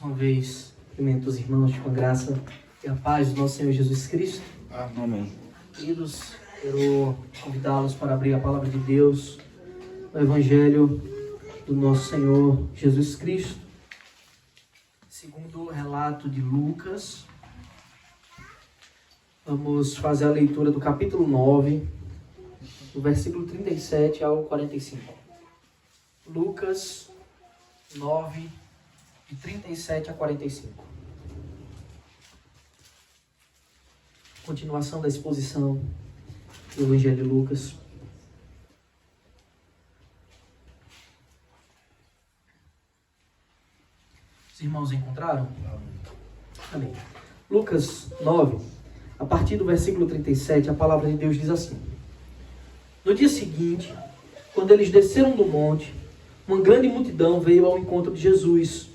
uma vez, cumprimento os irmãos com a graça e a paz do nosso Senhor Jesus Cristo. Amém. Queridos, quero convidá-los para abrir a palavra de Deus no Evangelho do nosso Senhor Jesus Cristo, segundo o relato de Lucas. Vamos fazer a leitura do capítulo 9, do versículo 37 ao 45. Lucas 9, de 37 a 45. Continuação da exposição do Evangelho de Lucas. Os irmãos encontraram? Amém. Lucas 9, a partir do versículo 37, a palavra de Deus diz assim: No dia seguinte, quando eles desceram do monte, uma grande multidão veio ao encontro de Jesus.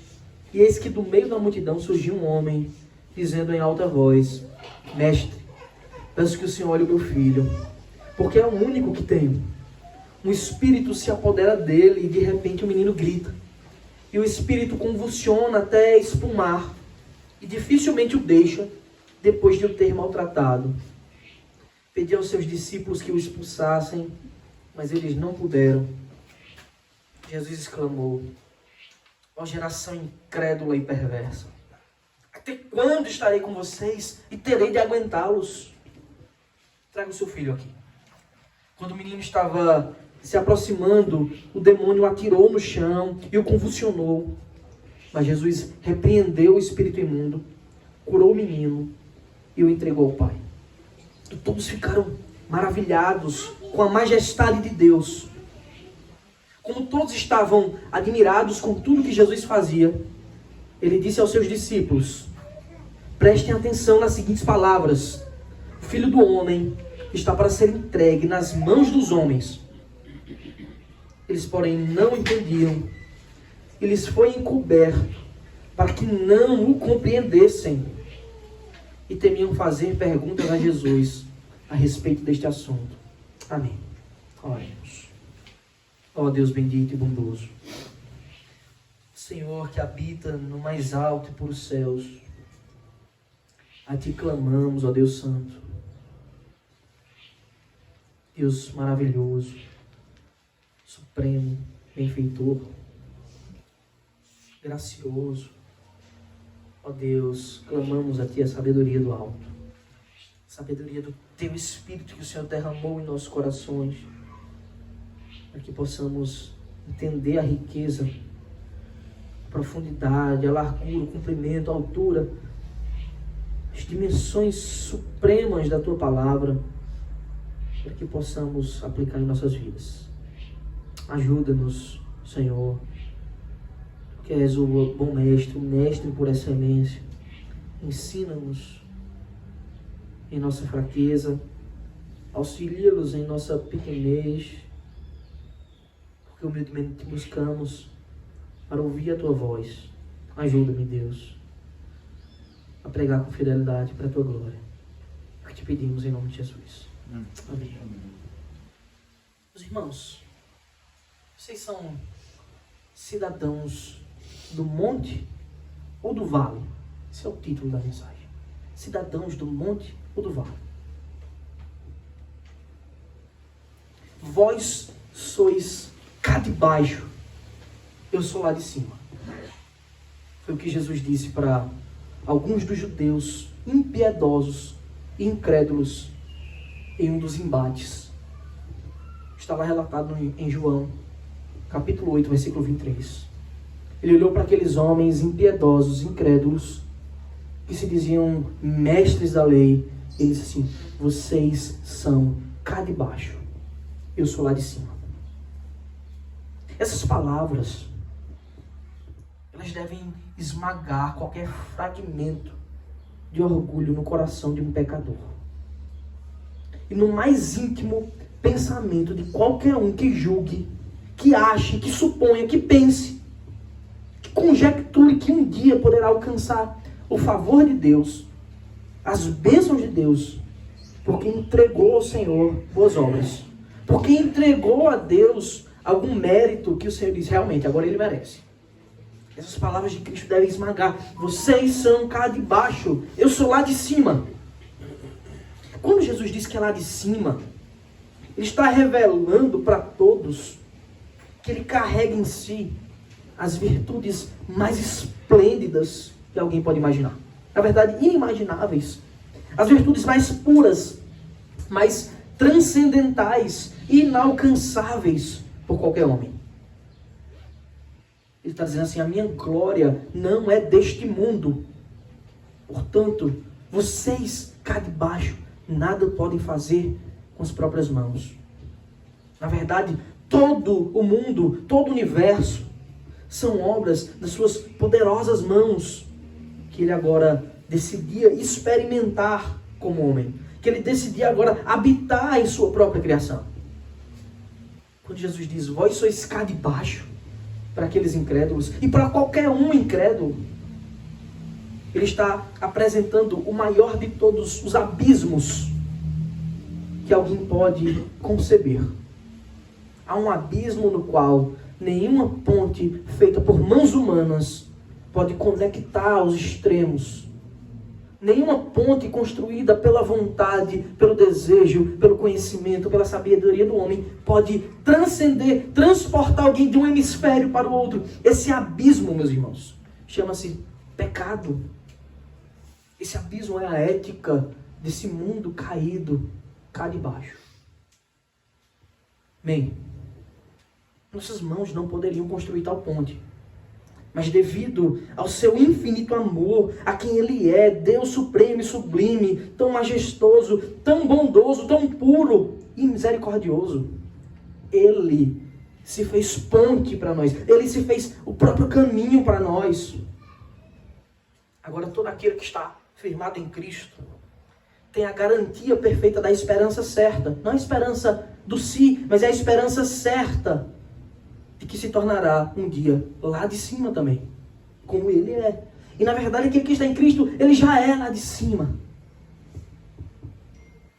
E eis que do meio da multidão surgiu um homem, dizendo em alta voz: Mestre, peço que o Senhor olhe o meu filho, porque é o único que tenho. Um espírito se apodera dele e de repente o menino grita. E o espírito convulsiona até espumar e dificilmente o deixa depois de o ter maltratado. Pedi aos seus discípulos que o expulsassem, mas eles não puderam. Jesus exclamou: ó geração incrédula e perversa, até quando estarei com vocês e terei de aguentá-los? Traga o seu filho aqui. Quando o menino estava se aproximando, o demônio o atirou no chão e o convulsionou. Mas Jesus repreendeu o espírito imundo, curou o menino e o entregou ao pai. E todos ficaram maravilhados com a majestade de Deus. Como todos estavam admirados com tudo que Jesus fazia, ele disse aos seus discípulos: prestem atenção nas seguintes palavras: o Filho do Homem está para ser entregue nas mãos dos homens. Eles, porém, não entendiam. E lhes foi encoberto para que não o compreendessem. E temiam fazer perguntas a Jesus a respeito deste assunto. Amém. Oremos. Ó Deus bendito e bondoso, Senhor que habita no mais alto e puros céus, a Ti clamamos, ó Deus Santo, Deus maravilhoso, supremo, benfeitor, gracioso. Ó Deus, clamamos a Ti a sabedoria do alto, a sabedoria do Teu Espírito que o Senhor derramou em nossos corações, para que possamos entender a riqueza, a profundidade, a largura, o comprimento, a altura, as dimensões supremas da Tua Palavra, para que possamos aplicar em nossas vidas. Ajuda-nos, Senhor, que és o bom mestre, o mestre por excelência. Ensina-nos em nossa fraqueza, auxilia-nos em nossa pequenez, porque humildemente te buscamos para ouvir a Tua voz. Ajuda-me, Deus, a pregar com fidelidade para a Tua glória. É o que te pedimos em nome de Jesus. Amém. Os irmãos, vocês são cidadãos do monte ou do vale? Esse é o título da mensagem. Cidadãos do monte ou do vale? Vós sois cá de baixo, eu sou lá de cima. Foi o que Jesus disse para alguns dos judeus impiedosos e incrédulos em um dos embates. Estava relatado em João, capítulo 8, versículo 23. Ele olhou para aqueles homens impiedosos, incrédulos, que se diziam mestres da lei. Ele disse assim: vocês são cá de baixo, eu sou lá de cima. Essas palavras, elas devem esmagar qualquer fragmento de orgulho no coração de um pecador. E no mais íntimo pensamento de qualquer um que julgue, que ache, que suponha, que pense, que conjecture que um dia poderá alcançar o favor de Deus, as bênçãos de Deus, porque entregou ao Senhor boas obras, porque entregou a Deus algum mérito que o Senhor diz, realmente, agora ele merece. Essas palavras de Cristo devem esmagar. Vocês são cá de baixo, eu sou lá de cima. Quando Jesus diz que é lá de cima, Ele está revelando para todos que Ele carrega em si as virtudes mais esplêndidas que alguém pode imaginar. Na verdade, inimagináveis. As virtudes mais puras, mais transcendentais, inalcançáveis por qualquer homem. Ele está dizendo assim, a minha glória não é deste mundo. Portanto, vocês cá de baixo nada podem fazer com as próprias mãos. Na verdade, todo o mundo, todo o universo, são obras das suas poderosas mãos, que Ele agora decidia experimentar como homem. Que Ele decidia agora habitar em sua própria criação. Quando Jesus diz, vós sois cá de baixo, para aqueles incrédulos, e para qualquer um incrédulo, Ele está apresentando o maior de todos os abismos que alguém pode conceber. Há um abismo no qual nenhuma ponte feita por mãos humanas pode conectar os extremos. Nenhuma ponte construída pela vontade, pelo desejo, pelo conhecimento, pela sabedoria do homem pode transcender, transportar alguém de um hemisfério para o outro. Esse abismo, meus irmãos, chama-se pecado. Esse abismo é a ética desse mundo caído, cá de baixo. Amém? Nossas mãos não poderiam construir tal ponte. Mas devido ao seu infinito amor, a quem Ele é, Deus supremo e sublime, tão majestoso, tão bondoso, tão puro e misericordioso, Ele se fez ponte para nós. Ele se fez o próprio caminho para nós. Agora todo aquele que está firmado em Cristo tem a garantia perfeita da esperança certa. Não a esperança do si, mas é a esperança certa de que se tornará um dia lá de cima também, como Ele é. E na verdade aquele que está em Cristo, Ele já é lá de cima.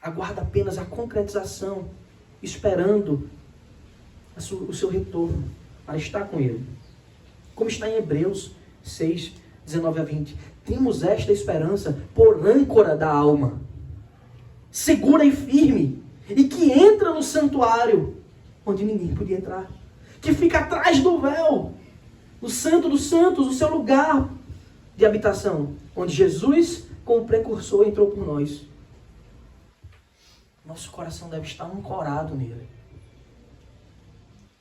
Aguarda apenas a concretização, esperando o seu retorno, para estar com Ele. Como está em Hebreus 6, 19 a 20. Temos esta esperança por âncora da alma, segura e firme, e que entra no santuário, onde ninguém podia entrar. Que fica atrás do véu, no Santo dos Santos, o seu lugar de habitação, onde Jesus, como precursor, entrou por nós. Nosso coração deve estar ancorado nele.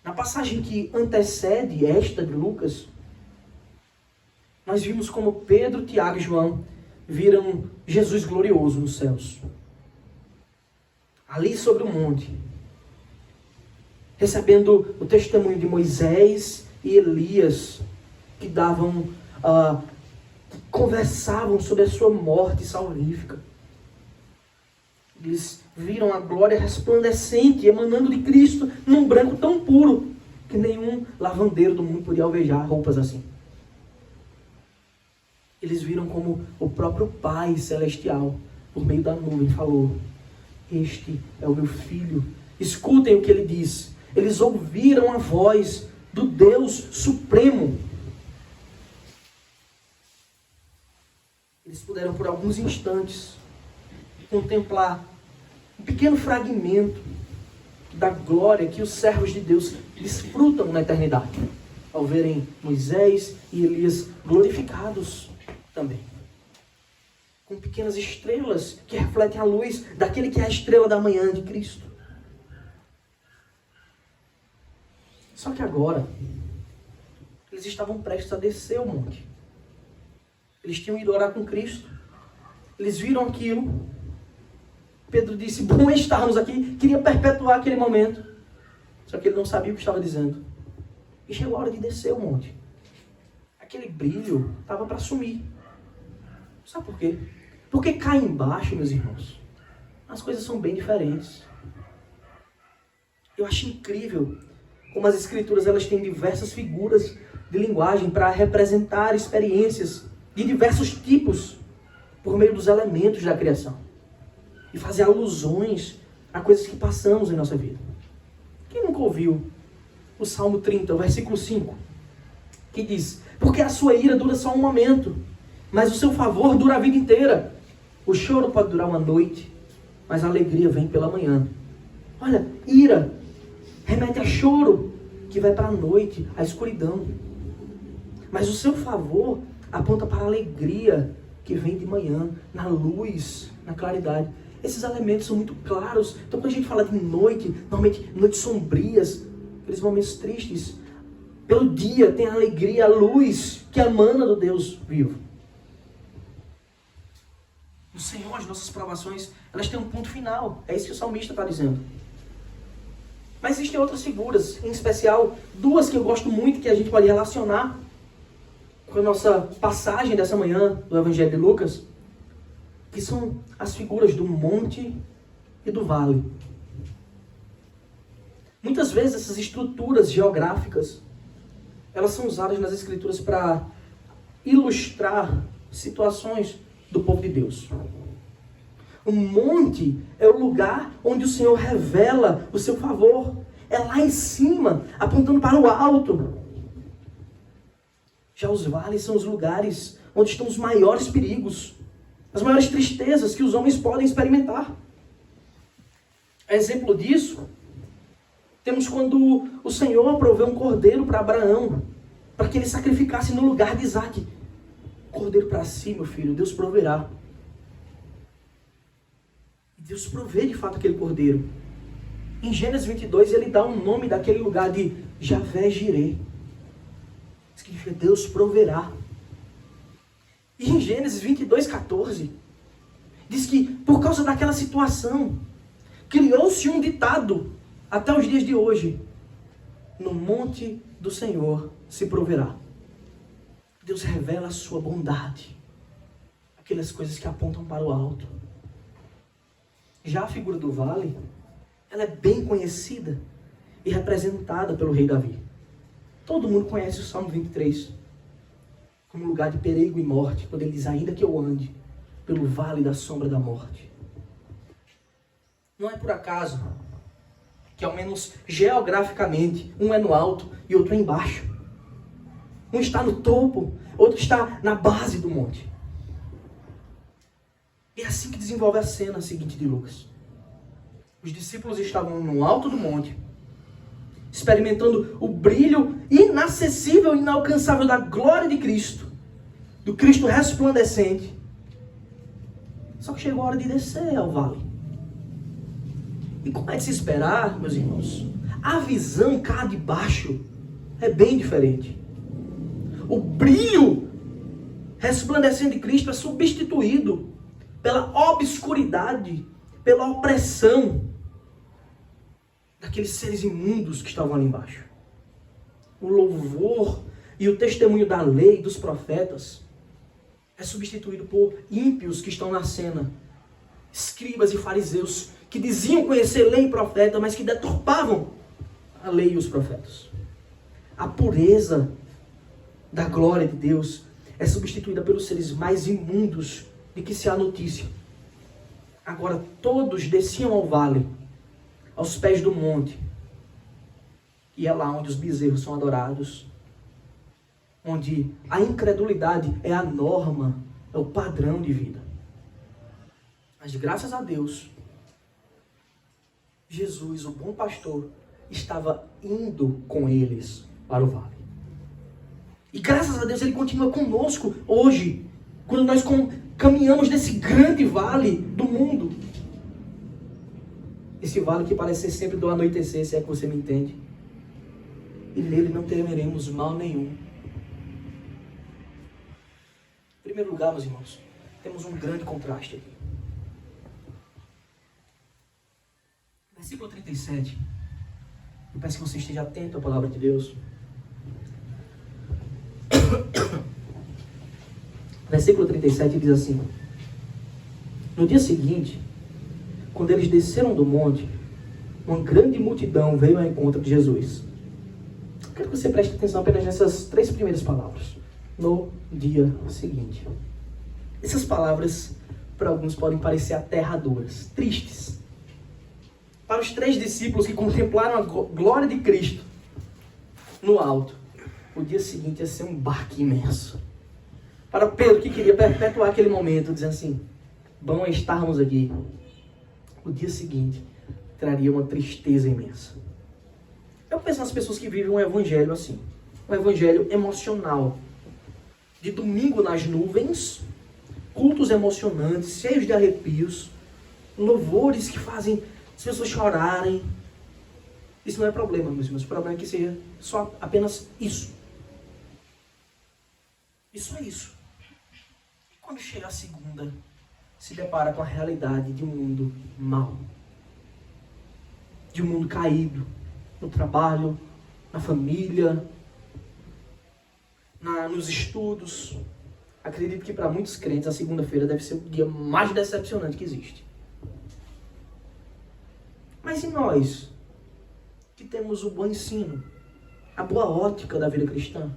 Na passagem que antecede esta de Lucas, nós vimos como Pedro, Tiago e João viram Jesus glorioso nos céus. Ali sobre o monte, recebendo o testemunho de Moisés e Elias, que conversavam sobre a sua morte salvífica. Eles viram a glória resplandecente, emanando de Cristo, num branco tão puro, que nenhum lavandeiro do mundo podia alvejar roupas assim. Eles viram como o próprio Pai Celestial, por meio da nuvem, falou, este é o meu Filho, escutem o que Ele diz. Eles ouviram a voz do Deus Supremo. Eles puderam por alguns instantes contemplar um pequeno fragmento da glória que os servos de Deus desfrutam na eternidade, ao verem Moisés e Elias glorificados também, com pequenas estrelas que refletem a luz daquele que é a estrela da manhã de Cristo. Só que agora, eles estavam prestes a descer o monte. Eles tinham ido orar com Cristo. Eles viram aquilo. Pedro disse, bom estarmos aqui. Queria perpetuar aquele momento. Só que ele não sabia o que estava dizendo. E chegou a hora de descer o monte. Aquele brilho estava para sumir. Sabe por quê? Porque cá embaixo, meus irmãos, as coisas são bem diferentes. Eu acho incrível como as escrituras elas têm diversas figuras de linguagem para representar experiências de diversos tipos por meio dos elementos da criação e fazer alusões a coisas que passamos em nossa vida. Quem nunca ouviu o Salmo 30, o versículo 5? que diz: porque a sua ira dura só um momento, mas o seu favor dura a vida inteira. O choro pode durar uma noite, mas a alegria vem pela manhã. Olha, ira remete a choro, que vai para a noite, a escuridão. Mas o seu favor aponta para a alegria, que vem de manhã, na luz, na claridade. Esses elementos são muito claros. Então, quando a gente fala de noite, normalmente noites sombrias, aqueles momentos tristes, pelo dia tem a alegria, a luz que emana do Deus vivo. O Senhor, as nossas provações, elas têm um ponto final. É isso que o salmista está dizendo. Mas existem outras figuras, em especial duas que eu gosto muito, que a gente pode relacionar com a nossa passagem dessa manhã do Evangelho de Lucas, que são as figuras do monte e do vale. Muitas vezes essas estruturas geográficas, elas são usadas nas Escrituras para ilustrar situações do povo de Deus. O monte é o lugar onde o Senhor revela o seu favor. É lá em cima, apontando para o alto. Já os vales são os lugares onde estão os maiores perigos, as maiores tristezas que os homens podem experimentar. Exemplo disso, temos quando o Senhor proveu um cordeiro para Abraão, para que ele sacrificasse no lugar de Isaac. Cordeiro para si, meu filho, Deus proverá. Deus provê de fato aquele cordeiro. Em Gênesis 22, ele dá um nome daquele lugar de Javé Jireh. Significa Deus proverá. E em Gênesis 22, 14, diz que por causa daquela situação, criou-se um ditado até os dias de hoje: no monte do Senhor se proverá. Deus revela a sua bondade, aquelas coisas que apontam para o alto. Já a figura do vale, ela é bem conhecida e representada pelo rei Davi. Todo mundo conhece o Salmo 23 como lugar de perigo e morte, quando ele diz: ainda que eu ande pelo vale da sombra da morte. Não é por acaso que, ao menos geograficamente, um é no alto e outro é embaixo. Um está no topo, outro está na base do monte. É assim que desenvolve a cena seguinte de Lucas. Os discípulos estavam no alto do monte, experimentando o brilho inacessível e inalcançável da glória de Cristo, do Cristo resplandecente. Só que chegou a hora de descer ao vale. E como é de se esperar, meus irmãos, a visão cá de baixo é bem diferente. O brilho resplandecente de Cristo é substituído pela obscuridade, pela opressão daqueles seres imundos que estavam ali embaixo. O louvor e o testemunho da lei dos profetas é substituído por ímpios que estão na cena, escribas e fariseus que diziam conhecer lei e profeta, mas que deturpavam a lei e os profetas. A pureza da glória de Deus é substituída pelos seres mais imundos de que se há notícia. Agora todos desciam ao vale, aos pés do monte, e é lá onde os bezerros são adorados, onde a incredulidade é a norma, é o padrão de vida. Mas graças a Deus, Jesus, o bom pastor, estava indo com eles para o vale. E graças a Deus ele continua conosco hoje, quando nós caminhamos nesse grande vale do mundo. Esse vale que parece ser sempre do anoitecer, se é que você me entende. E nele não temeremos mal nenhum. Em primeiro lugar, meus irmãos, temos um grande contraste aqui. Versículo 37. Eu peço que você esteja atento à palavra de Deus. Versículo 37 diz assim: no dia seguinte, quando eles desceram do monte, uma grande multidão veio ao encontro de Jesus. Quero que você preste atenção apenas nessas 3 primeiras palavras. No dia seguinte. Essas palavras, para alguns, podem parecer aterradoras, tristes. Para os 3 discípulos que contemplaram a glória de Cristo no alto, o dia seguinte ia ser um baque imenso. Para Pedro, que queria perpetuar aquele momento, dizendo assim, bom é estarmos aqui. O dia seguinte traria uma tristeza imensa. Eu penso nas pessoas que vivem um evangelho assim. Um evangelho emocional. De domingo nas nuvens, cultos emocionantes, cheios de arrepios, louvores que fazem as pessoas chorarem. Isso não é problema, meus irmãos. O problema é que seja só apenas isso. Isso é isso. E quando chega a segunda, se depara com a realidade de um mundo mau. De um mundo caído. No trabalho, na família, nos estudos. Acredito que para muitos crentes a segunda-feira deve ser o dia mais decepcionante que existe. Mas e nós, que temos o bom ensino, a boa ótica da vida cristã,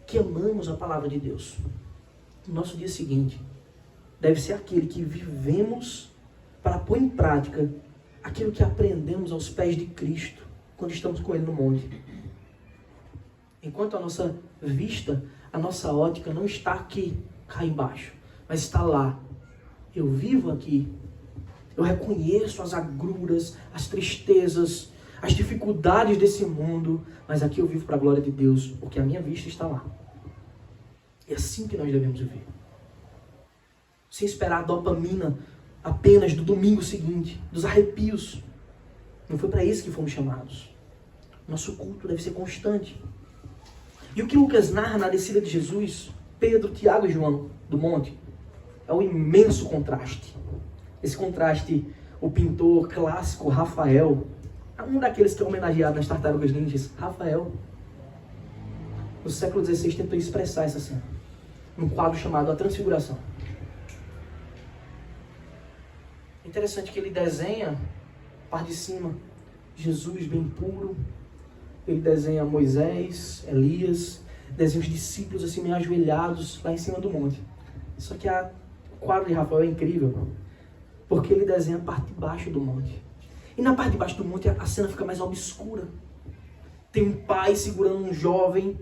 que amamos a palavra de Deus, o nosso dia seguinte deve ser aquele que vivemos para pôr em prática aquilo que aprendemos aos pés de Cristo, quando estamos com Ele no monte. Enquanto a nossa vista, a nossa ótica não está aqui, cá embaixo, mas está lá. Eu vivo aqui. Eu reconheço as agruras, as tristezas, as dificuldades desse mundo, mas aqui eu vivo para a glória de Deus, porque a minha vista está lá. É assim que nós devemos viver. Sem esperar a dopamina apenas do domingo seguinte, dos arrepios. Não foi para isso que fomos chamados. Nosso culto deve ser constante. E o que Lucas narra na descida de Jesus, Pedro, Tiago e João do monte, é um imenso contraste. Esse contraste, o pintor clássico Rafael, um daqueles que é homenageado nas Tartarugas Ninjas, Rafael, no século XVI tentou expressar essa cena, num quadro chamado A Transfiguração. Interessante que ele desenha, parte de cima, Jesus bem puro. Ele desenha Moisés, Elias, desenha os discípulos assim meio ajoelhados lá em cima do monte. Só que o quadro de Rafael é incrível, porque ele desenha a parte de baixo do monte. E na parte de baixo do monte a cena fica mais obscura. Tem um pai segurando um jovem,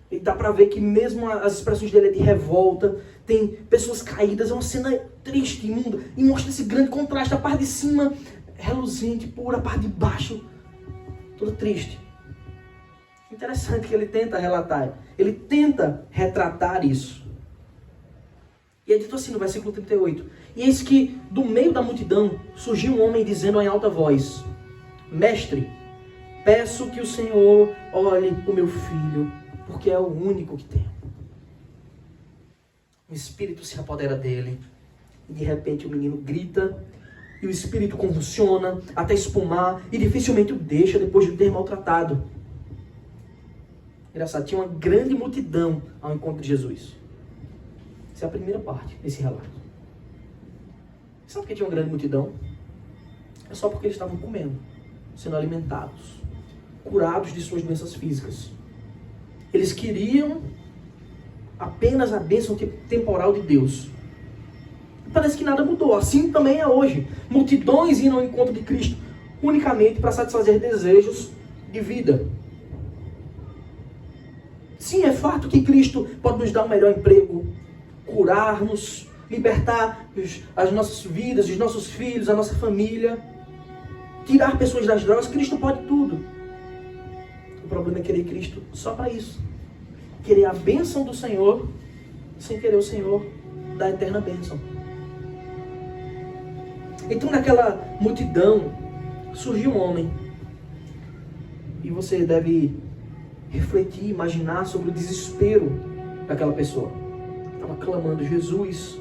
e dá pra ver que mesmo as expressões dele é de revolta, tem pessoas caídas, é uma cena triste, imunda, e mostra esse grande contraste, a parte de cima reluzente, pura, a parte de baixo toda triste. Interessante que ele tenta relatar, ele tenta retratar isso. E é dito assim no versículo 38, e eis que do meio da multidão surgiu um homem dizendo em alta voz, Mestre, peço que o Senhor olhe o meu filho, porque é o único que tenho. O espírito se apodera dele, e de repente o menino grita, e o espírito convulsiona até espumar, e dificilmente o deixa depois de ter maltratado. Engraçado, tinha uma grande multidão ao encontro de Jesus. Essa é a primeira parte desse relato. Sabe por que tinha uma grande multidão? É só porque eles estavam comendo, sendo alimentados, curados de suas doenças físicas. Eles queriam apenas a bênção temporal de Deus. E parece que nada mudou. Assim também é hoje. Multidões indo ao encontro de Cristo unicamente para satisfazer desejos de vida. Sim, é fato que Cristo pode nos dar um melhor emprego, curar-nos, libertar as nossas vidas, os nossos filhos, a nossa família, tirar pessoas das drogas. Cristo pode tudo. O problema é querer Cristo só para isso. Querer a bênção do Senhor, sem querer o Senhor da eterna bênção. Então naquela multidão surgiu um homem. E você deve refletir, imaginar sobre o desespero daquela pessoa. Estava clamando, Jesus,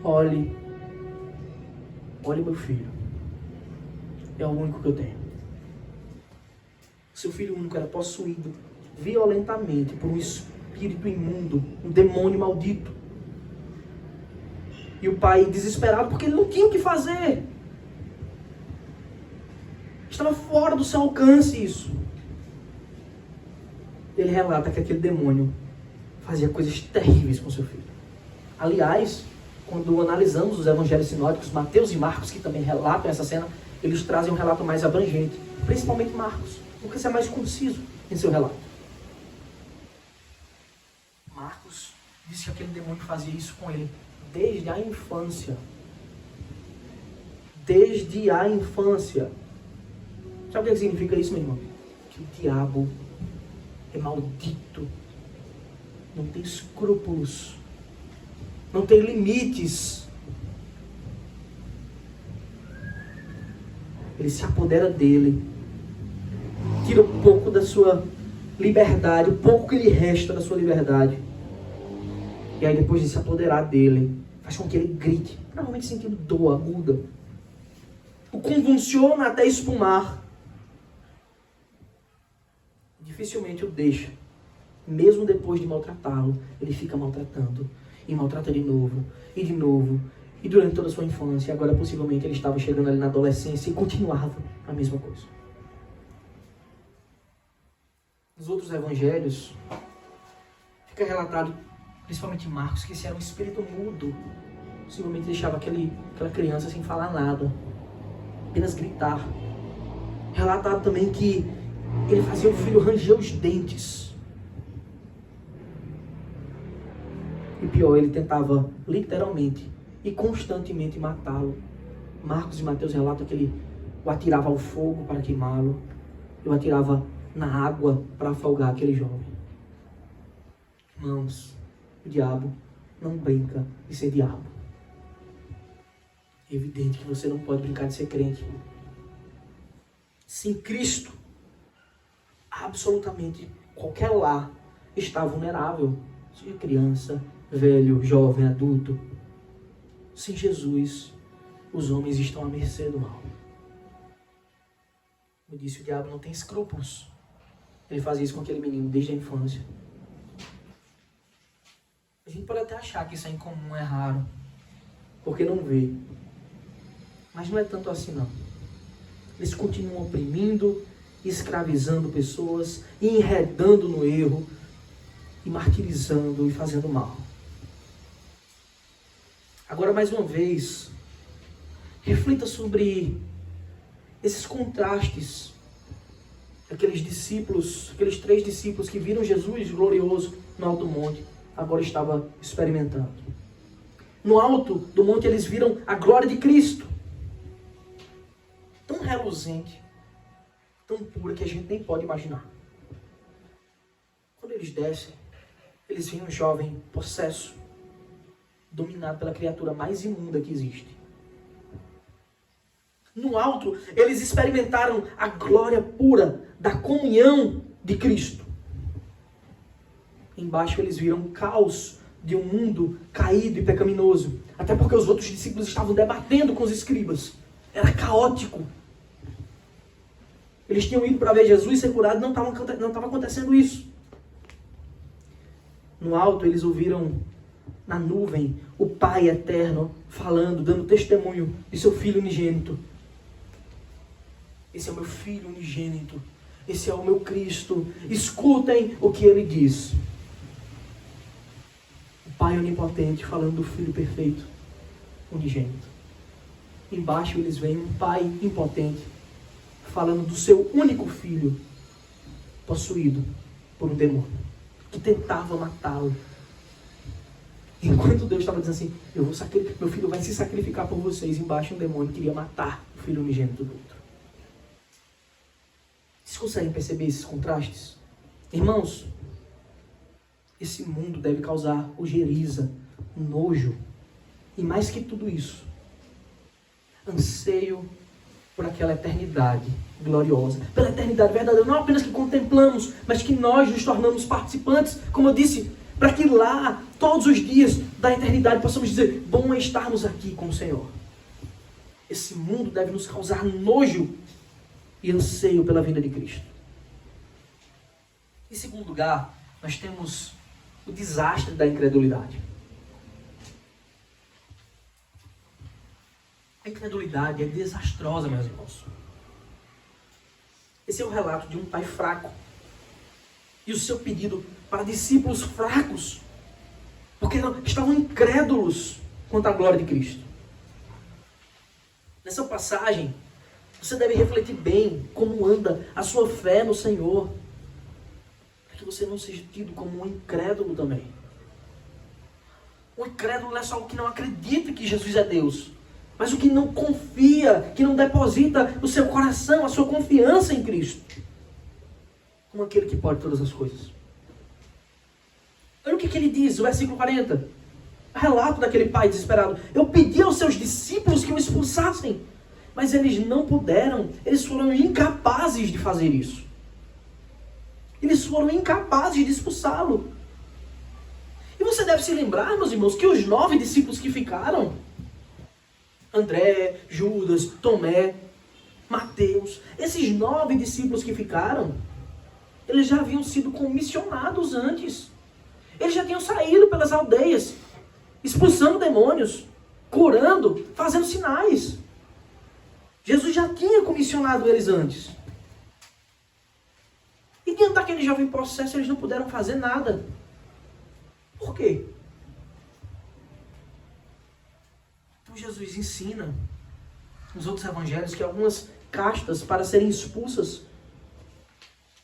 olhe meu filho. É o único que eu tenho. Seu filho único era possuído violentamente por um espírito imundo, um demônio maldito. E o pai desesperado porque ele não tinha o que fazer. Estava fora do seu alcance isso. Ele relata que aquele demônio fazia coisas terríveis com seu filho. Aliás, quando analisamos os evangelhos sinóticos, Mateus e Marcos, que também relatam essa cena, eles trazem um relato mais abrangente, principalmente Marcos, porque isso é mais conciso em seu relato. Marcos disse que aquele demônio fazia isso com ele desde a infância. Desde a infância. Sabe o que significa isso, meu irmão? Que o diabo é maldito. Não tem escrúpulos. Não tem limites. Ele se apodera dele. Tira um pouco da sua liberdade, o pouco que lhe resta da sua liberdade. E aí depois de se apoderar dele, faz com que ele grite, provavelmente sentindo dor aguda. O convulsiona até espumar. Dificilmente o deixa. Mesmo depois de maltratá-lo, ele fica maltratando. E maltrata de novo, e de novo. E durante toda a sua infância, agora possivelmente ele estava chegando ali na adolescência e continuava a mesma coisa. Nos outros evangelhos, fica relatado, principalmente em Marcos, que esse era um espírito mudo. Possivelmente deixava aquela criança sem falar nada, apenas gritar. Relatado também que ele fazia o filho ranger os dentes. E pior, ele tentava literalmente e constantemente matá-lo. Marcos e Mateus relatam que ele o atirava ao fogo para queimá-lo, e o atirava na água para afogar aquele jovem. Irmãos, o diabo não brinca de ser diabo. É evidente que você não pode brincar de ser crente. Sem Cristo, absolutamente qualquer lar está vulnerável. Seja criança, velho, jovem, adulto. Sem Jesus, os homens estão à mercê do mal. Como disse, o diabo não tem escrúpulos. Ele fazia isso com aquele menino desde a infância. A gente pode até achar que isso é incomum, é raro, porque não vê. Mas não é tanto assim, não. Eles continuam oprimindo, escravizando pessoas, enredando no erro, e martirizando e fazendo mal. Agora, mais uma vez, reflita sobre esses contrastes. Aqueles discípulos, aqueles 3 discípulos que viram Jesus glorioso no alto do monte, agora estava experimentando. No alto do monte eles viram a glória de Cristo, tão reluzente, tão pura que a gente nem pode imaginar. Quando eles descem, eles veem um jovem possesso, dominado pela criatura mais imunda que existe. No alto, eles experimentaram a glória pura da comunhão de Cristo. Embaixo eles viram o caos de um mundo caído e pecaminoso. Até porque os outros discípulos estavam debatendo com os escribas. Era caótico. Eles tinham ido para ver Jesus ser curado e não estava acontecendo isso. No alto eles ouviram na nuvem o Pai eterno falando, dando testemunho de seu Filho unigênito. Esse é o meu Filho unigênito. Esse é o meu Cristo. Escutem o que ele diz. O Pai onipotente falando do Filho perfeito, unigênito. Embaixo eles veem um Pai impotente falando do seu único Filho, possuído por um demônio, que tentava matá-lo. Enquanto Deus estava dizendo assim, meu filho vai se sacrificar por vocês, embaixo um demônio queria matar o Filho unigênito do outro. Vocês conseguem perceber esses contrastes? Irmãos, esse mundo deve causar ojeriza, nojo, e mais que tudo isso, anseio por aquela eternidade gloriosa, pela eternidade verdadeira, não apenas que contemplamos, mas que nós nos tornamos participantes, como eu disse, para que lá, todos os dias da eternidade, possamos dizer, bom é estarmos aqui com o Senhor. Esse mundo deve nos causar nojo e anseio pela vinda de Cristo. Em segundo lugar, nós temos o desastre da incredulidade. A incredulidade é desastrosa, meus irmãos. Esse é o relato de um pai fraco e o seu pedido para discípulos fracos, porque estavam incrédulos quanto à glória de Cristo. Nessa passagem, você deve refletir bem como anda a sua fé no Senhor, para que você não seja tido como um incrédulo também. O incrédulo não é só o que não acredita que Jesus é Deus, mas o que não confia, que não deposita o seu coração, a sua confiança em Cristo, como aquele que pode todas as coisas. Olha o que ele diz, o versículo 40. Relato daquele pai desesperado. Eu pedi aos seus discípulos que o expulsassem, mas eles não puderam. Eles foram incapazes de fazer isso. Eles foram incapazes de expulsá-lo. E você deve se lembrar, meus irmãos, que os 9 discípulos que ficaram, André, Judas, Tomé, Mateus, esses 9 discípulos que ficaram, eles já haviam sido comissionados antes. Eles já tinham saído pelas aldeias, expulsando demônios, curando, fazendo sinais. Jesus já tinha comissionado eles antes. E diante daquele jovem processo, eles não puderam fazer nada. Por quê? Então Jesus ensina nos outros evangelhos que algumas castas, para serem expulsas,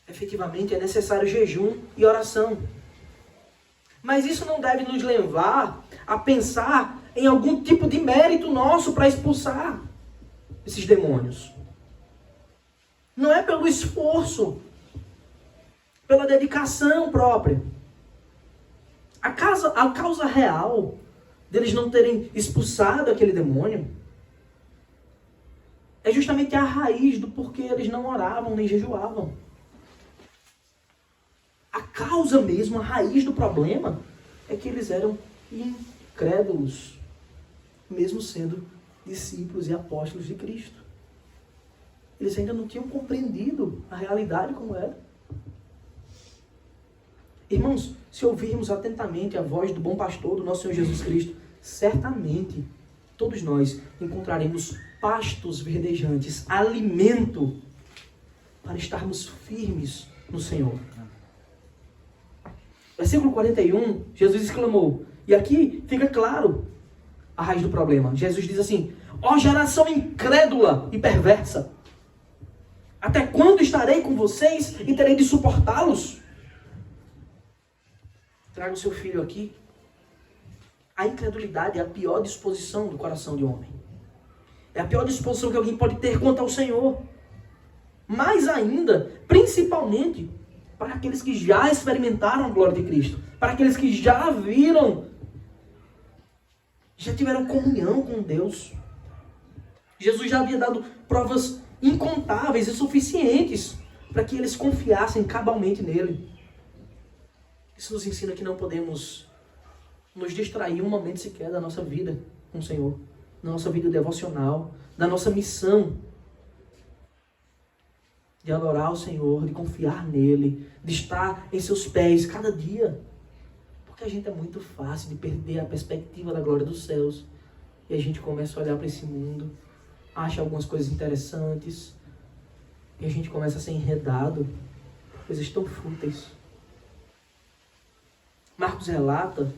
efetivamente é necessário jejum e oração. Mas isso não deve nos levar a pensar em algum tipo de mérito nosso para expulsar esses demônios. Não é pelo esforço, pela dedicação própria. A causa real deles não terem expulsado aquele demônio é justamente a raiz do porquê eles não oravam nem jejuavam. A causa mesmo, a raiz do problema, é que eles eram incrédulos, mesmo sendo discípulos e apóstolos de Cristo. Eles ainda não tinham compreendido a realidade como era. Irmãos, se ouvirmos atentamente a voz do bom pastor, do nosso Senhor Jesus Cristo, certamente todos nós encontraremos pastos verdejantes, alimento para estarmos firmes no Senhor. Versículo 41, Jesus exclamou, e aqui fica claro a raiz do problema. Jesus diz assim: ó geração incrédula e perversa, até quando estarei com vocês e terei de suportá-los? Traga o seu filho aqui. A incredulidade é a pior disposição do coração de um homem. É a pior disposição que alguém pode ter quanto ao Senhor. Mais ainda, principalmente, para aqueles que já experimentaram a glória de Cristo. Para aqueles que já viram, já tiveram comunhão com Deus. Jesus já havia dado provas incontáveis e suficientes para que eles confiassem cabalmente nele. Isso nos ensina que não podemos nos distrair um momento sequer da nossa vida com o Senhor, da nossa vida devocional, da nossa missão de adorar o Senhor, de confiar nele, de estar em seus pés cada dia. Porque a gente é muito fácil de perder a perspectiva da glória dos céus. E a gente começa a olhar para esse mundo, acha algumas coisas interessantes, e a gente começa a ser enredado por coisas tão fúteis. Marcos relata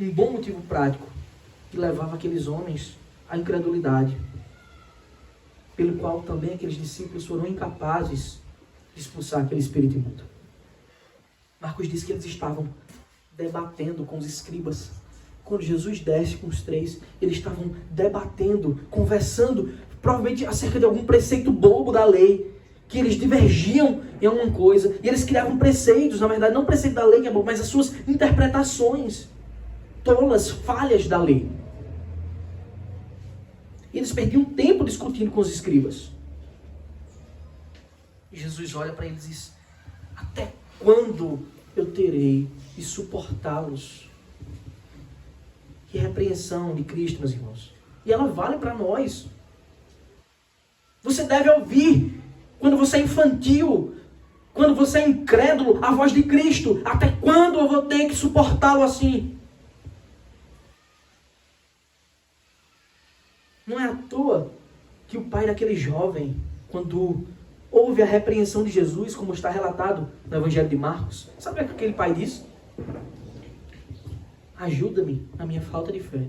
um bom motivo prático que levava aqueles homens à incredulidade, pelo qual também aqueles discípulos foram incapazes de expulsar aquele espírito imundo. Marcos diz que eles estavam debatendo com os escribas. Quando Jesus desce com os 3, eles estavam debatendo, conversando, provavelmente acerca de algum preceito bobo da lei, que eles divergiam em alguma coisa, e eles criavam preceitos, na verdade, não preceito da lei que é bobo, mas as suas interpretações tolas, falhas da lei. E eles perdiam tempo discutindo com os escribas. E Jesus olha para eles e diz: até quando eu terei de suportá-los? Que repreensão de Cristo, meus irmãos. E ela vale para nós. Você deve ouvir, quando você é infantil, quando você é incrédulo, a voz de Cristo. Até quando eu vou ter que suportá-lo assim? Não é à toa que o pai daquele jovem, quando houve a repreensão de Jesus, como está relatado no Evangelho de Marcos, sabe o que aquele pai disse? Ajuda-me na minha falta de fé.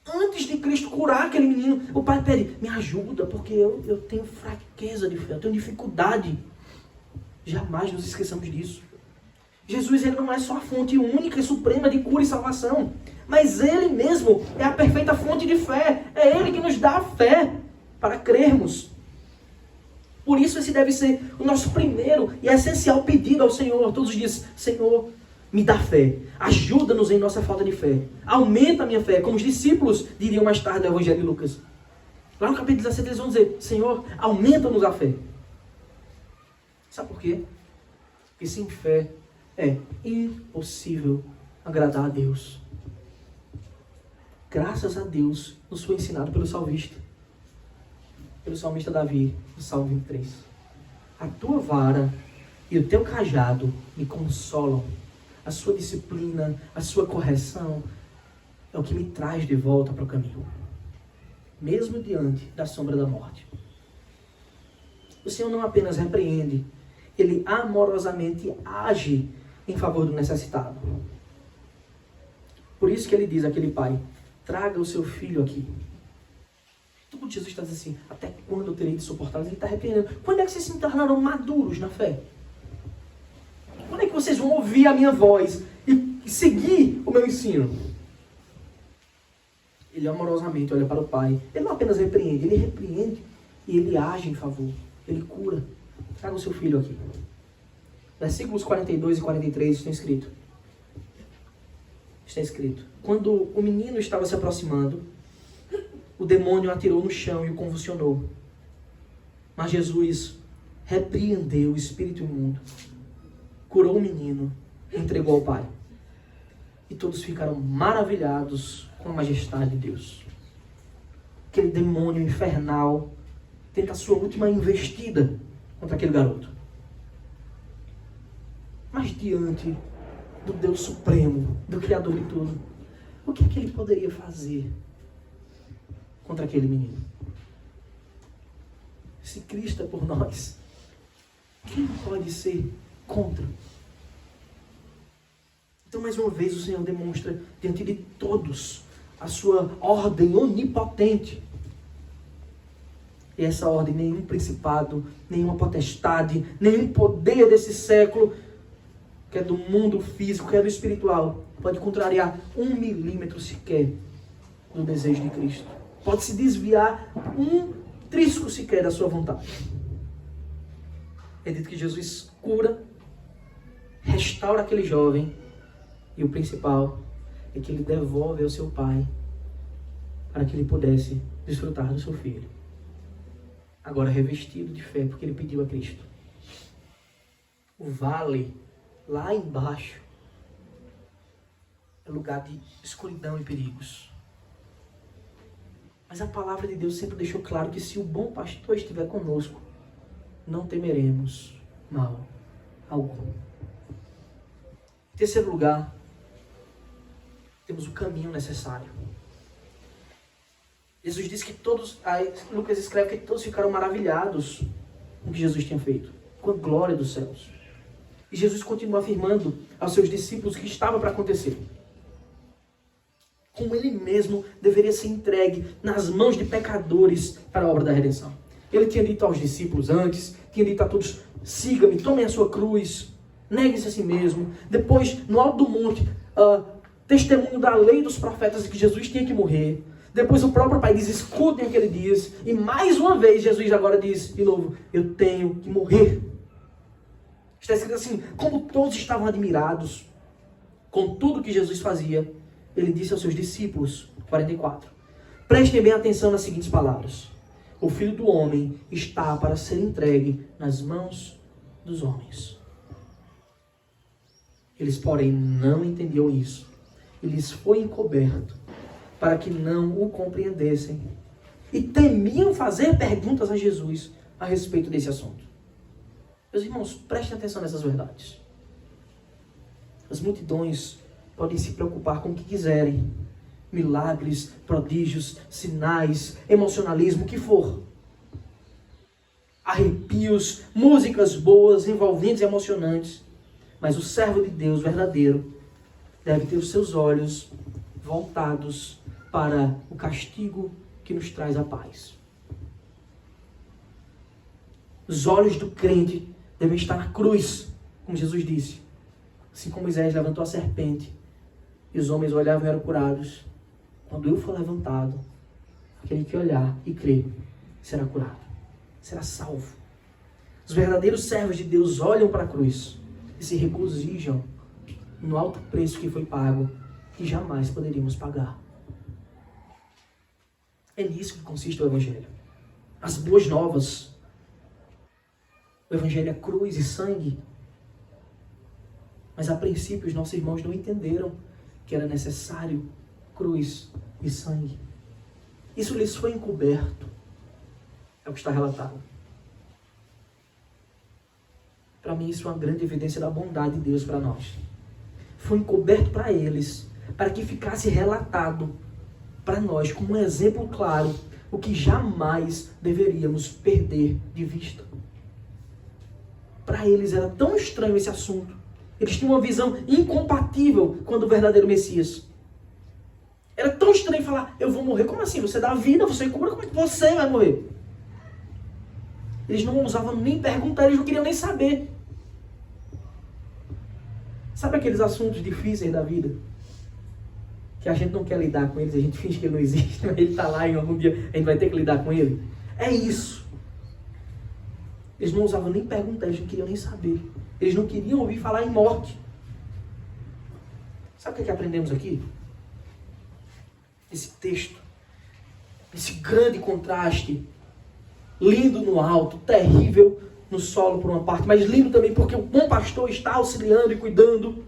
Antes de Cristo curar aquele menino, o pai pede: me ajuda, porque eu tenho fraqueza de fé, eu tenho dificuldade. Jamais nos esqueçamos disso. Jesus ele não é só a fonte única e suprema de cura e salvação, mas Ele mesmo é a perfeita fonte de fé. É Ele que nos dá a fé para crermos. Por isso esse deve ser o nosso primeiro e essencial pedido ao Senhor todos os dias. Senhor, me dá fé. Ajuda-nos em nossa falta de fé. Aumenta a minha fé. Como os discípulos diriam mais tarde no Evangelho de Lucas. Lá no capítulo 17 eles vão dizer, Senhor, aumenta-nos a fé. Sabe por quê? Porque sem fé é impossível agradar a Deus. Graças a Deus nos foi ensinado pelo salmista Davi, no Salmo 23. A tua vara e o teu cajado me consolam. A sua disciplina, a sua correção é o que me traz de volta para o caminho, mesmo diante da sombra da morte. O Senhor não apenas repreende, Ele amorosamente age em favor do necessitado. Por isso que Ele diz àquele pai, traga o seu filho aqui. Então Jesus está dizendo assim, até quando eu terei de suportá-los? Ele está repreendendo. Quando é que vocês se tornarão maduros na fé? Quando é que vocês vão ouvir a minha voz e seguir o meu ensino? Ele amorosamente olha para o pai. Ele não apenas repreende, ele repreende e ele age em favor. Ele cura. Traga o seu filho aqui. Versículos 42 e 43 está escrito. Está escrito. Quando o menino estava se aproximando, o demônio atirou no chão e o convulsionou. Mas Jesus repreendeu o espírito imundo, curou o menino e entregou ao pai. E todos ficaram maravilhados com a majestade de Deus. Aquele demônio infernal tenta a sua última investida contra aquele garoto. Mas diante do Deus Supremo, do Criador de tudo, o que é que ele poderia fazer contra aquele menino? Se Cristo é por nós, quem pode ser contra? Então, mais uma vez, o Senhor demonstra diante de todos a sua ordem onipotente. E essa ordem, nenhum principado, nenhuma potestade, nenhum poder desse século, que é do mundo físico, que é do espiritual, pode contrariar 1 milímetro sequer do desejo de Cristo. Pode se desviar 1 trisco sequer da sua vontade. É dito que Jesus cura, restaura aquele jovem, e o principal é que ele devolve ao seu pai para que ele pudesse desfrutar do seu filho. Agora revestido de fé, porque ele pediu a Cristo. O vale, lá embaixo, é lugar de escuridão e perigos. Mas a palavra de Deus sempre deixou claro que se o bom pastor estiver conosco, não temeremos mal algum. Em terceiro lugar, temos o caminho necessário. Jesus disse que todos, Lucas escreve que todos ficaram maravilhados com o que Jesus tinha feito, com a glória dos céus. E Jesus continua afirmando aos seus discípulos que estava para acontecer. Como ele mesmo deveria ser entregue nas mãos de pecadores para a obra da redenção. Ele tinha dito aos discípulos antes, tinha dito a todos, siga-me, tomem a sua cruz, negue-se a si mesmo. Depois, no alto do monte, testemunho da lei dos profetas de que Jesus tinha que morrer. Depois o próprio Pai diz, escutem o que ele diz. E mais uma vez Jesus agora diz de novo, eu tenho que morrer. Está escrito assim, como todos estavam admirados com tudo que Jesus fazia, ele disse aos seus discípulos, 44, prestem bem atenção nas seguintes palavras. O Filho do Homem está para ser entregue nas mãos dos homens. Eles, porém, não entendiam isso. E lhes foi encoberto para que não o compreendessem. E temiam fazer perguntas a Jesus a respeito desse assunto. Meus irmãos, prestem atenção nessas verdades. As multidões podem se preocupar com o que quiserem. Milagres, prodígios, sinais, emocionalismo, o que for. Arrepios, músicas boas, envolventes e emocionantes. Mas o servo de Deus verdadeiro deve ter os seus olhos voltados para o castigo que nos traz a paz. Os olhos do crente devem estar na cruz, como Jesus disse. Assim como Moisés levantou a serpente e os homens olhavam e eram curados, quando eu for levantado, aquele que olhar e crer será curado, será salvo. Os verdadeiros servos de Deus olham para a cruz e se regozijam no alto preço que foi pago, que jamais poderíamos pagar. É nisso que consiste o Evangelho. As boas novas. O Evangelho é cruz e sangue. Mas a princípio os nossos irmãos não entenderam que era necessário cruz e sangue. Isso lhes foi encoberto. É o que está relatado. Para mim isso é uma grande evidência da bondade de Deus para nós. Foi encoberto para eles, para que ficasse relatado para nós como um exemplo claro, o que jamais deveríamos perder de vista. Para eles era tão estranho esse assunto. Eles tinham uma visão incompatível quando o verdadeiro Messias. Era tão estranho falar, eu vou morrer. Como assim? Você dá a vida, você cura, como é que você vai morrer? Eles não ousavam nem perguntar, eles não queriam nem saber. Sabe aqueles assuntos difíceis da vida? Que a gente não quer lidar com eles, a gente finge que ele não existe, mas ele está lá e algum dia a gente vai ter que lidar com ele. É isso. Eles não ousavam nem perguntar, eles não queriam nem saber. Eles não queriam ouvir falar em morte. Sabe o que aprendemos aqui? Esse texto, esse grande contraste, lindo no alto, terrível no solo por uma parte, mas lindo também porque o bom pastor está auxiliando e cuidando.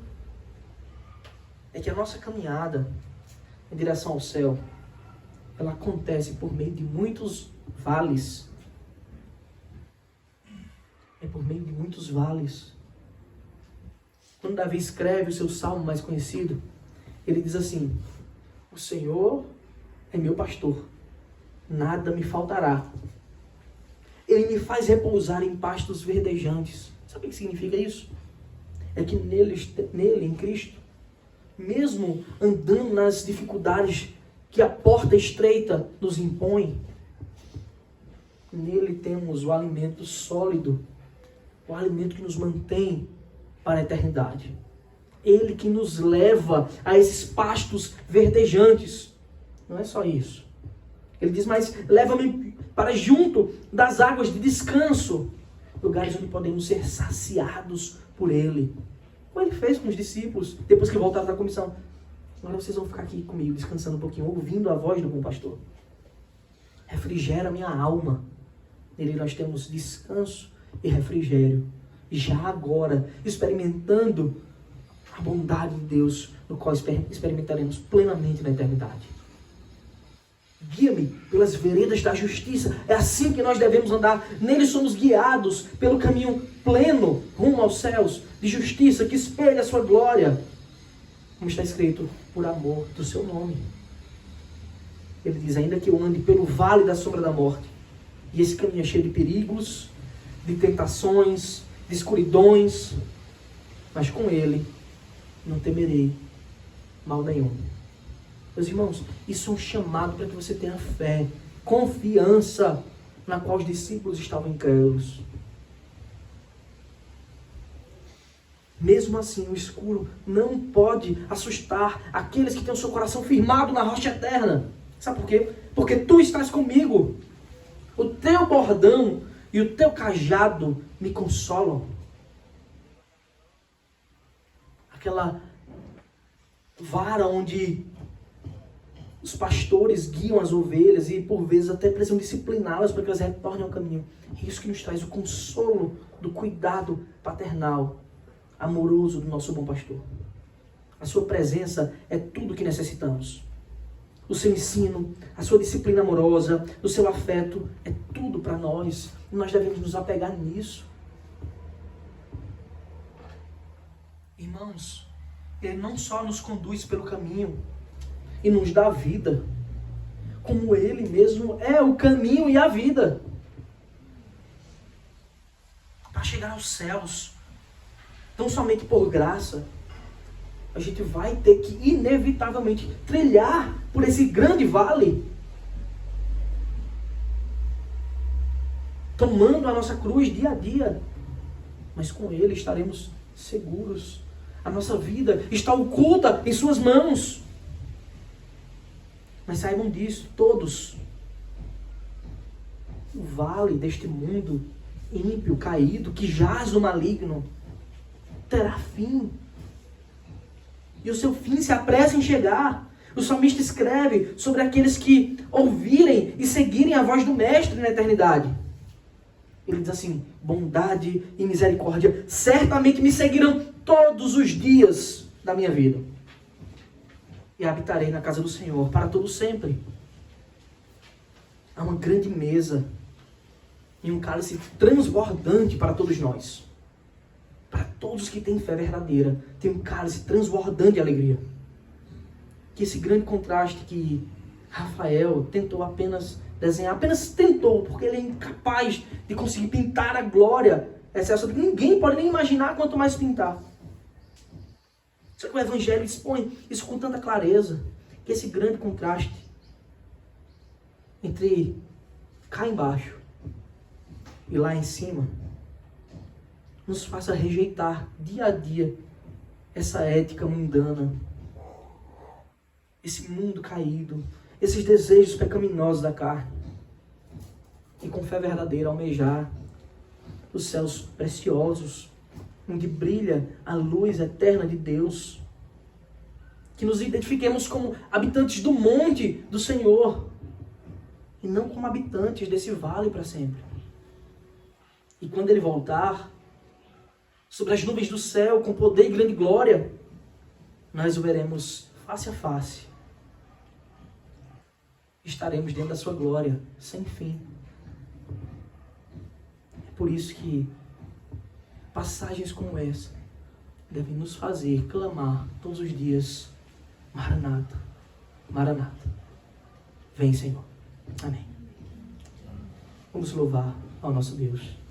É que a nossa caminhada em direção ao céu, ela acontece por meio de muitos vales. É por meio de muitos vales. Quando Davi escreve o seu salmo mais conhecido, ele diz assim: o Senhor é meu pastor, nada me faltará. Ele me faz repousar em pastos verdejantes. Sabe o que significa isso? É que nele, em Cristo, mesmo andando nas dificuldades que a porta estreita nos impõe, nele temos o alimento sólido, o alimento que nos mantém para a eternidade. Ele que nos leva a esses pastos verdejantes. Não é só isso. Ele diz, mas leva-me para junto das águas de descanso, lugares onde podemos ser saciados por Ele. Como Ele fez com os discípulos, depois que voltaram da comissão. Agora vocês vão ficar aqui comigo, descansando um pouquinho, ouvindo a voz do bom pastor. Refrigera minha alma. Nele nós temos descanso e refrigério. Já agora, experimentando a bondade de Deus, no qual experimentaremos plenamente na eternidade. Guia-me pelas veredas da justiça. É assim que nós devemos andar. Nele somos guiados pelo caminho pleno, rumo aos céus, de justiça, que espelha a sua glória. Como está escrito, por amor do seu nome. Ele diz, ainda que eu ande pelo vale da sombra da morte, e esse caminho é cheio de perigos, de tentações, de escuridões, mas com Ele não temerei mal nenhum. Meus irmãos, isso é um chamado para que você tenha fé, confiança, na qual os discípulos estavam incrédulos. Mesmo assim, o escuro não pode assustar aqueles que têm o seu coração firmado na rocha eterna. Sabe por quê? Porque tu estás comigo. O teu bordão e o teu cajado me consolam. Aquela vara onde os pastores guiam as ovelhas e por vezes até precisam discipliná-las para que elas retornem ao caminho. É isso que nos traz o consolo do cuidado paternal, amoroso do nosso bom pastor. A sua presença é tudo o que necessitamos. O seu ensino, a sua disciplina amorosa, o seu afeto é tudo para nós. E nós devemos nos apegar nisso. Irmãos, Ele não só nos conduz pelo caminho e nos dá vida, como Ele mesmo é o caminho e a vida. Para chegar aos céus, tão somente por graça, a gente vai ter que inevitavelmente trilhar por esse grande vale, tomando a nossa cruz dia a dia, mas com Ele estaremos seguros. A nossa vida está oculta em suas mãos. Mas saibam disso, todos. O vale deste mundo ímpio, caído, que jaz no maligno, terá fim. E o seu fim se apressa em chegar. O salmista escreve sobre aqueles que ouvirem e seguirem a voz do Mestre na eternidade. Ele diz assim: bondade e misericórdia certamente me seguirão todos os dias da minha vida. E habitarei na casa do Senhor para todo sempre. Há uma grande mesa e um cálice transbordante para todos nós. Para todos que têm fé verdadeira, tem um cálice transbordante de alegria. Que esse grande contraste que Rafael tentou apenas desenhar, apenas tentou, porque ele é incapaz de conseguir pintar a glória excelsa, que ninguém pode nem imaginar, quanto mais pintar. Só que o Evangelho expõe isso com tanta clareza, que esse grande contraste entre cá embaixo e lá em cima nos faça rejeitar dia a dia essa ética mundana, esse mundo caído, esses desejos pecaminosos da carne, e com fé verdadeira almejar os céus preciosos, onde brilha a luz eterna de Deus. Que nos identifiquemos como habitantes do monte do Senhor, e não como habitantes desse vale para sempre. E quando Ele voltar, sobre as nuvens do céu, com poder e grande glória, nós o veremos face a face. Estaremos dentro da sua glória, sem fim. É por isso que passagens como essa devem nos fazer clamar todos os dias: Maranata, Maranata, vem Senhor. Amém. Vamos louvar ao nosso Deus.